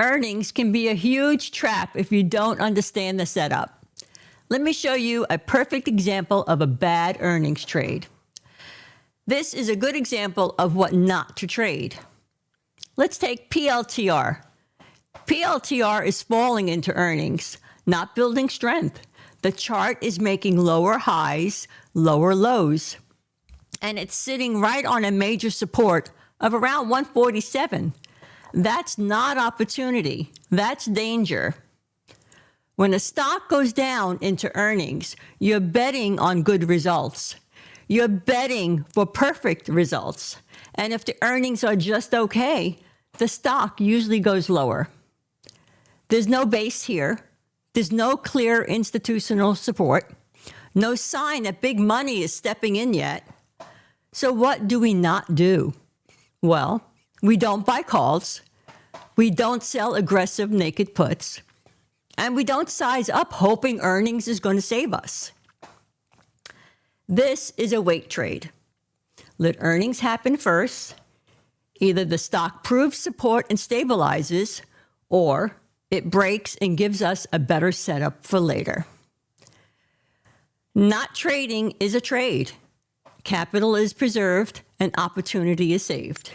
Earnings can be a huge trap if you don't understand the setup. Let me show you a perfect example of a bad earnings trade. This is a good example of what not to trade. Let's take PLTR. PLTR is falling into earnings, not building strength. The chart is making lower highs, lower lows, and it's sitting right on a major support of around 147. That's not opportunity. That's danger. When a stock goes down into earnings, you're betting on good results. You're betting for perfect results. And if the earnings are just okay, the stock usually goes lower. There's no base here. There's no clear institutional support. No sign that big money is stepping in yet. So what do we not do? Well, we don't buy calls. We don't sell aggressive naked puts. And we don't size up hoping earnings is going to save us. This is a wait trade. Let earnings happen first. Either the stock proves support and stabilizes, or it breaks and gives us a better setup for later. Not trading is a trade. Capital is preserved and opportunity is saved.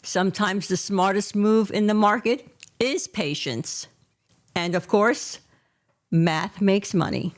Sometimes the smartest move in the market is patience. And of course, math makes money.